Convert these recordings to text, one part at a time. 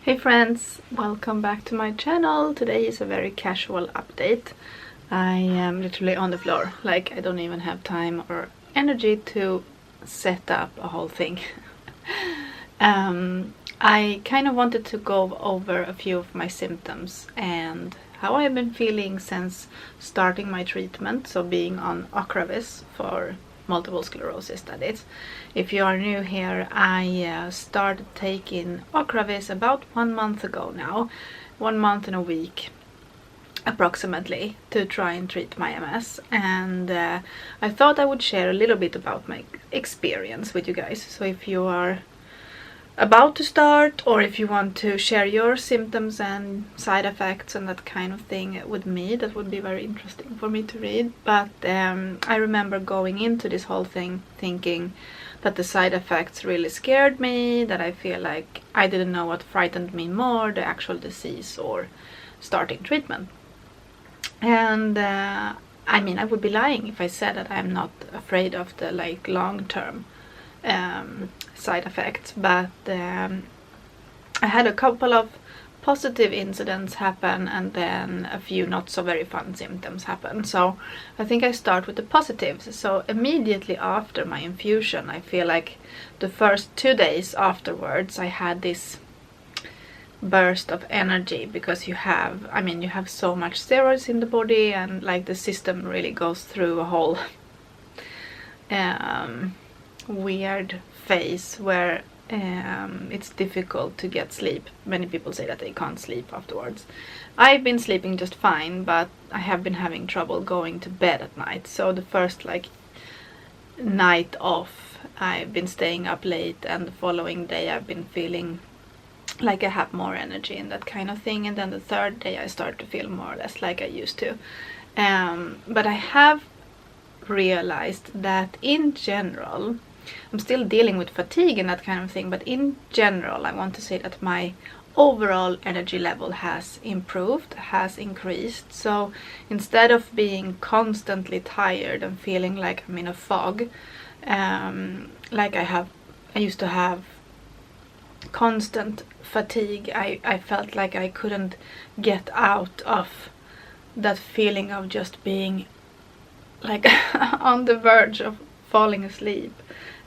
Hey friends, welcome back to my channel. Today is a very casual update. I am literally on the floor, like I don't even have time or energy to set up a whole thing. I kind of wanted to go over a few of my symptoms and how I've been feeling since starting my treatment, so being on Ocrevus for multiple sclerosis, that is. If you are new here, I started taking Ocrevus about 1 month ago now, 1 month and a week approximately, to try and treat my MS, and I thought I would share a little bit about my experience with you guys. So if you are about to start, or if you want to share your symptoms and side effects and that kind of thing with me, that would be very interesting for me to read. But I remember going into this whole thing thinking that the side effects really scared me, that I feel like I didn't know what frightened me more, the actual disease or starting treatment. And I mean, I would be lying if I said that I'm not afraid of the long-term side effects, but I had a couple of positive incidents happen and then a few not so very fun symptoms happen. So I think I start with the positives. So immediately after my infusion, I feel like the first 2 days afterwards I had this burst of energy, because you have so much steroids in the body, and like the system really goes through a whole weird phase where it's difficult to get sleep. Many people say that they can't sleep afterwards. I've been sleeping just fine, but I have been having trouble going to bed at night. So the first night off, I've been staying up late, and the following day I've been feeling like I have more energy and that kind of thing. And then the third day I start to feel more or less like I used to. But I have realized that in general, I'm still dealing with fatigue and that kind of thing, but in general I want to say that my overall energy level has improved, has increased. So instead of being constantly tired and feeling like I'm in a fog, like I used to have constant fatigue, I felt like I couldn't get out of that feeling of just being like on the verge of falling asleep.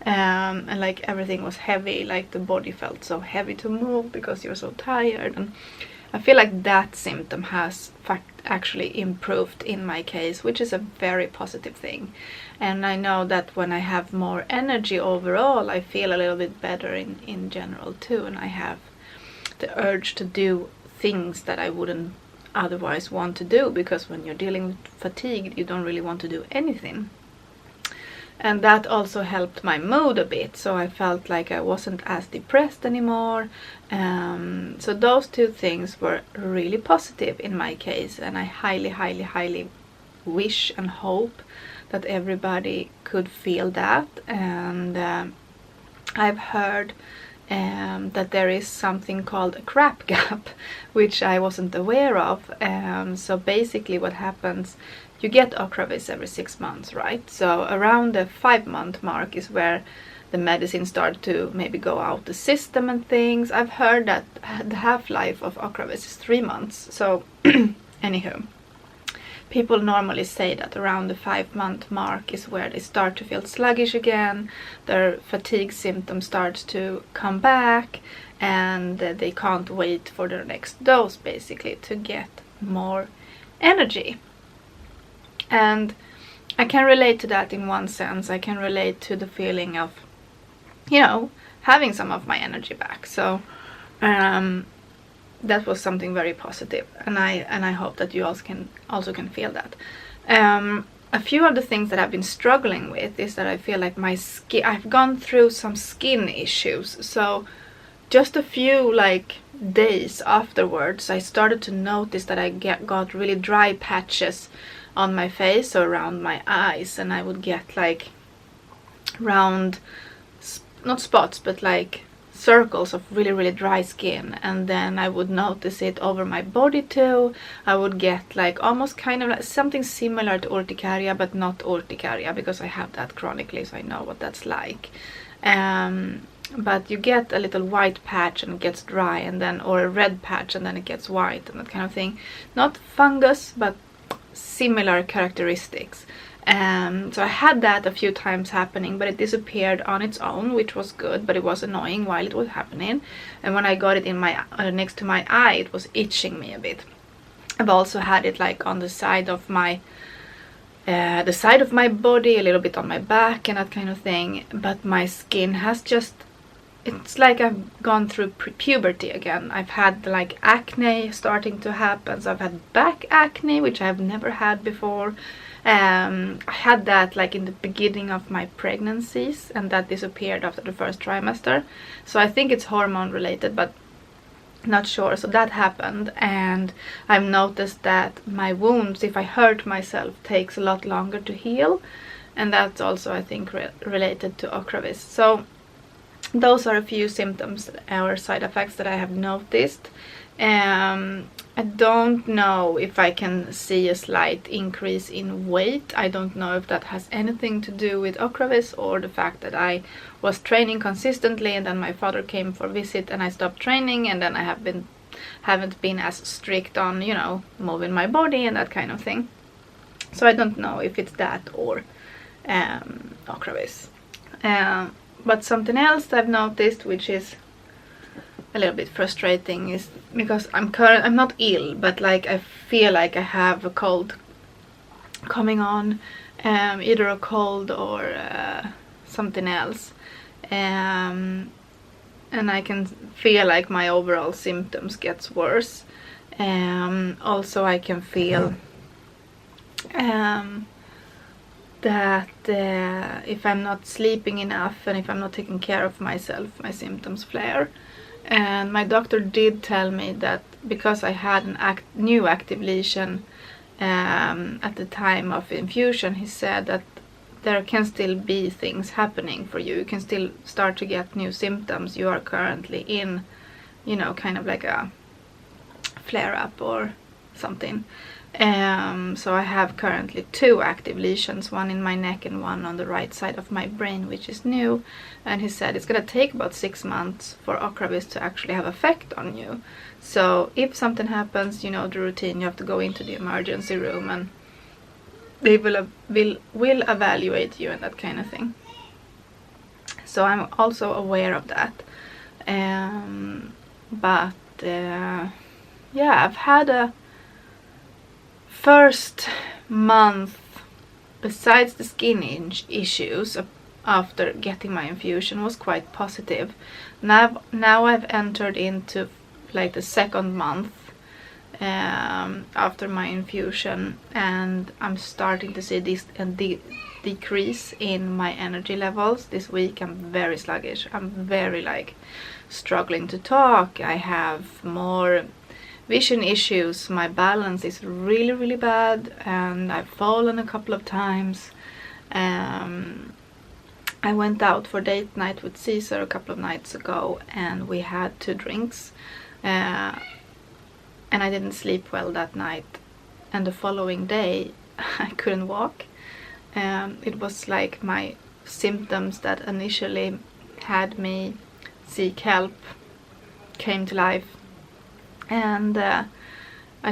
And like everything was heavy, like the body felt so heavy to move because you're so tired. And I feel like that symptom has actually improved in my case, which is a very positive thing. And I know that when I have more energy overall, I feel a little bit better in general too, and I have the urge to do things that I wouldn't otherwise want to do, because when you're dealing with fatigue, you don't really want to do anything. And that also helped my mood a bit, so I felt like I wasn't as depressed anymore. So those two things were really positive in my case, and I highly wish and hope that everybody could feel that. And I've heard that there is something called a crap gap, which I wasn't aware of. So basically what happens, you get Ocrevus every 6 months, right? So around the 5-month mark is where the medicine starts to maybe go out the system and things. I've heard that the half-life of Ocrevus is 3 months. So anywho, people normally say that around the 5-month mark is where they start to feel sluggish again, their fatigue symptoms start to come back, and they can't wait for their next dose basically to get more energy. And I can relate to that in one sense. I can relate to the feeling of, having some of my energy back. So that was something very positive, and I hope that you also can feel that. A few of the things that I've been struggling with is that I feel like my skin, I've gone through some skin issues. So just a few days afterwards, I started to notice that I got really dry patches on my face or around my eyes, and I would get round, not spots, but circles of really dry skin. And then I would notice it over my body too. I would get almost kind of like something similar to urticaria, but not urticaria, because I have that chronically, so I know what that's like. but you get a little white patch and it gets dry, and then, or a red patch and then it gets white and that kind of thing. Not fungus, but similar characteristics. So I had that a few times happening, but it disappeared on its own, which was good, but it was annoying while it was happening. And when I got it in my next to my eye, it was itching me a bit. I've also had it like on the side of my body, a little bit on my back and that kind of thing. But my skin has just, it's like I've gone through puberty again. I've had like acne starting to happen. So I've had back acne, which I've never had before. I had that like in the beginning of my pregnancies, and that disappeared after the first trimester. So I think it's hormone related, but not sure. So that happened, and I've noticed that my wounds, if I hurt myself, takes a lot longer to heal, and that's also, I think, related to Ocrevus. So those are a few symptoms or side effects that I have noticed. I don't know if I can see a slight increase in weight. I don't know if that has anything to do with Ocrevus, or the fact that I was training consistently and then my father came for a visit and I stopped training, and then I haven't been as strict on, you know, moving my body and that kind of thing. So I don't know if it's that or Ocrevus. But something else I've noticed, which is a little bit frustrating, is because I'm not ill, but like I feel like I have a cold coming on, either a cold or something else, and I can feel like my overall symptoms gets worse. Also I can feel that if I'm not sleeping enough and if I'm not taking care of myself, my symptoms flare. And my doctor did tell me that because I had a new active lesion at the time of infusion, he said that there can still be things happening for you. You can still start to get new symptoms. You are currently in, you know, kind of like a flare-up or something. So I have currently 2 active lesions, one in my neck and one on the right side of my brain, which is new. And he said it's gonna take about 6 months for Ocrevus to actually have effect on you. So if something happens, you know the routine, you have to go into the emergency room and they will evaluate you and that kind of thing. So I'm also aware of that. Yeah, I've had a first month, besides the skin issues after getting my infusion, was quite positive. Now I've entered into like the second month after my infusion, and I'm starting to see this decrease in my energy levels. This week I'm very sluggish. I'm very like struggling to talk. I have more vision issues. My balance is really, really bad, and I've fallen a couple of times. I went out for date night with Caesar a couple of nights ago, and we had 2 drinks, and I didn't sleep well that night, and the following day I couldn't walk. It was like my symptoms that initially had me seek help came to life. And I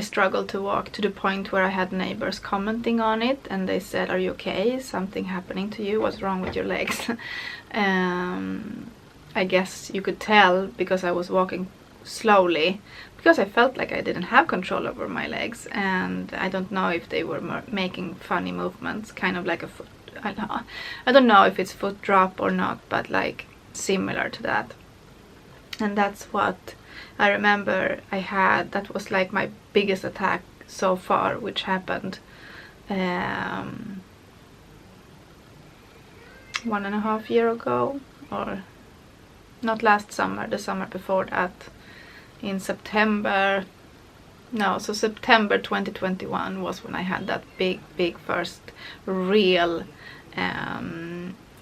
struggled to walk to the point where I had neighbors commenting on it, and they said, "Are you okay? Is something happening to you? What's wrong with your legs?" I guess you could tell because I was walking slowly, because I felt like I didn't have control over my legs, and I don't know if they were making funny movements, kind of like a foot. I don't know if it's foot drop or not, but like similar to that. And that's what I remember I had. That was like my biggest attack so far, which happened 1.5 years ago, or not last summer, the summer before that, in September. No, so September 2021 was when I had that big first real,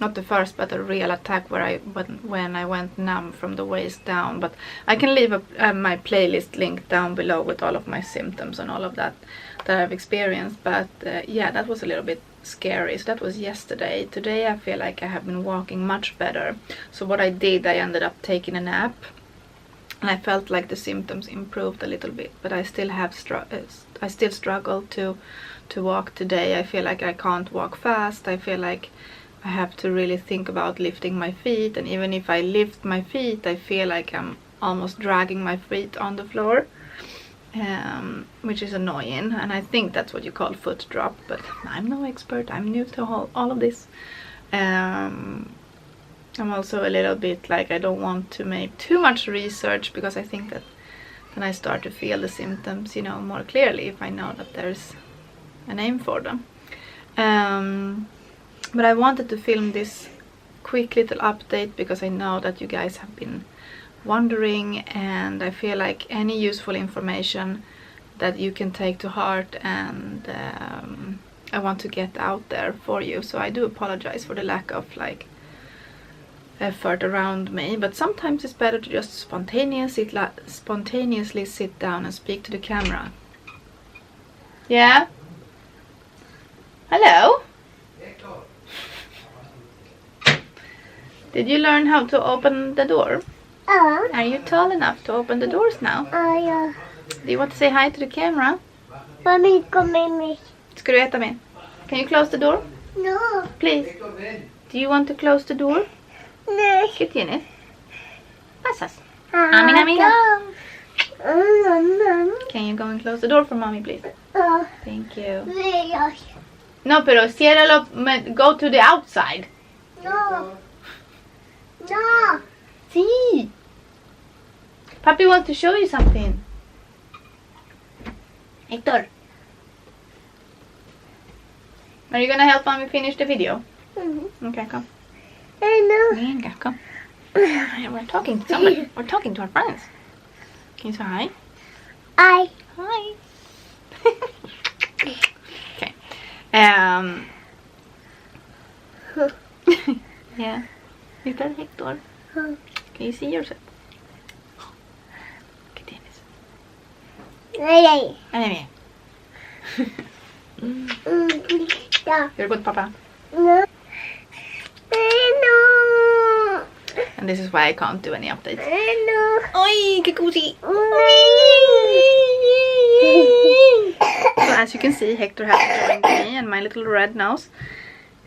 not the first, but a real attack where when I went numb from the waist down. But I can leave my playlist link down below with all of my symptoms and all of that I've experienced. But yeah, that was a little bit scary. So that was yesterday. Today I feel like I have been walking much better. So what I did, I ended up taking a nap, and I felt like the symptoms improved a little bit, but I still have I still struggle to walk today. I feel like I can't walk fast. I feel like I have to really think about lifting my feet, and even if I lift my feet, I feel like I'm almost dragging my feet on the floor, which is annoying, and I think that's what you call foot drop, but I'm no expert. I'm new to all of this. I'm also a little bit like, I don't want to make too much research, because I think that then I start to feel the symptoms, you know, more clearly if I know that there's a name for them. But I wanted to film this quick little update because I know that you guys have been wondering, and I feel like any useful information that you can take to heart, and I want to get out there for you. So I do apologize for the lack of like effort around me, but sometimes it's better to just spontaneously sit down and speak to the camera. Yeah? Hello? Did you learn how to open the door? Are you tall enough to open the doors now? Ja. Do you want to say hi to the camera? Mommy, kom med mig. Ska du äta med? Can you close the door? No. Please. Do you want to close the door? Nej. ¿Qué tienes? Pasas. Amiga. Can you go and close the door for mommy, please? Thank you. Nej. No, pero ciérralo. Go to the outside. No. No. See. Papi wants to show you something. Hector. Are you gonna help mommy finish the video? Okay, come. I know. Venga, come. We're talking to somebody. We're talking to our friends. Can you say hi? I. Hi. Okay. Yeah. Is that Hector? Can you see yourself? ¿Qué tienes? Nej. Anime. Ja. You're good, Papa. No. No. And this is why I can't do any updates. No. Oi, qué cozy. So as you can see, Hector has joined me and my little red nose.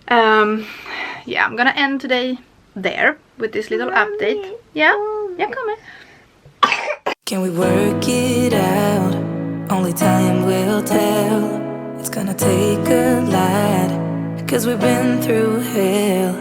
Yeah, I'm gonna end today there with this little update. Yeah? Yeah, come on. Can we work it out? Only time will tell. It's gonna take a lot, 'cause we've been through hell.